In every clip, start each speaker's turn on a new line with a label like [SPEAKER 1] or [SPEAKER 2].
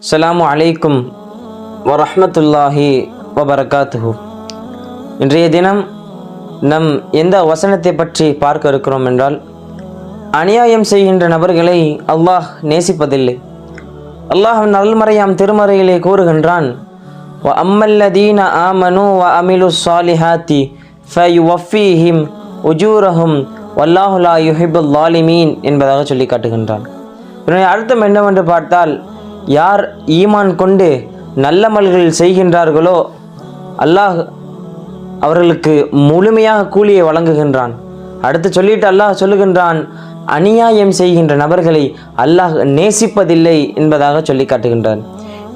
[SPEAKER 1] அஸ்ஸலாமு அலைக்கும் வரஹ்மத்துல்லாஹி வபரகாத்துஹு. இன்றைய தினம் நம் எந்த வசனத்தை பற்றி பார்க்க இருக்கிறோம் என்றால், அநியாயம் செய்கின்ற நபர்களை அல்லாஹ் நேசிப்பதில்லை. அல்லாஹ் நல்மறையாம் திருமறையிலே கூறுகின்றான், வ அம்மல்லதீன ஆமனு வ அமிலு ஸாலிஹாத்தி ஃபயுவஃபீஹிம் உஜூரஹும் வல்லாஹு லா யுஹிப்புல் ஸாலிமீன் என்பதாக சொல்லி காட்டுகின்றான். இதனுடைய அர்த்தம் என்னவென்று பார்த்தால், யார் ஈமான் கொண்டு நல்லமல்கள் செய்கின்றார்களோ அல்லாஹ் அவர்களுக்கு முழுமையாக கூலியை வழங்குகின்றான். அடுத்து சொல்லிட்டு அல்லாஹ் சொல்லுகின்றான், அநியாயம் செய்கின்ற நபர்களை அல்லாஹ் நேசிப்பதில்லை என்பதாக சொல்லி காட்டுகின்றான்.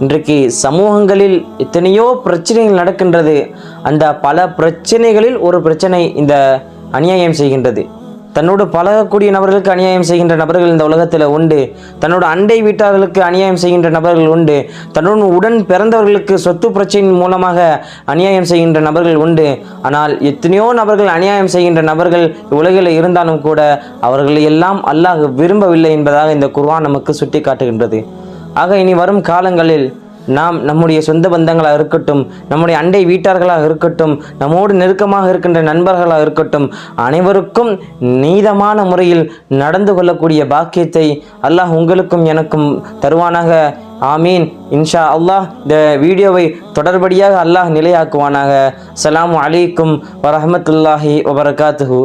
[SPEAKER 1] இன்றைக்கு சமூகங்களில் எத்தனையோ பிரச்சனைகள் நடக்கின்றது. அந்த பல பிரச்சனைகளில் ஒரு பிரச்சனை இந்த அநியாயம் செய்கின்றது. தன்னோடு பழகக்கூடிய நபர்களுக்கு அநியாயம் செய்கின்ற நபர்கள் இந்த உலகத்தில் உண்டு. தன்னோட அண்டை வீட்டார்களுக்கு அநியாயம் செய்கின்ற நபர்கள் உண்டு. தன்னோடு உடன் பிறந்தவர்களுக்கு சொத்து பிரச்சனையின் மூலமாக அநியாயம் செய்கின்ற நபர்கள் உண்டு. ஆனால் எத்தனையோ நபர்கள் அநியாயம் செய்கின்ற நபர்கள் உலகில் இருந்தாலும் கூட அவர்களை எல்லாம் அல்லாஹ் விரும்பவில்லை என்பதாக இந்த குர்ஆன் நமக்கு சுட்டி காட்டுகின்றது. ஆக இனி வரும் காலங்களில் நாம் நம்முடைய சொந்த பந்தங்களாக இருக்கட்டும், நம்முடைய அண்டை வீட்டார்களாக இருக்கட்டும், நம்மோடு நெருக்கமாக இருக்கின்ற நண்பர்களாக இருக்கட்டும், அனைவருக்கும் நீதமான முறையில் நடந்து கொள்ளக்கூடிய பாக்கியத்தை அல்லாஹ் உங்களுக்கும் எனக்கும் தருவானாக. ஆமீன். இன்ஷா அல்லாஹ் இந்த வீடியோவை தொடர்படியாக அல்லாஹ் நிலையாக்குவானாக. அஸ்ஸலாமு அலைக்கும் வரஹ்மத்துல்லாஹி வபரகாத்துஹு.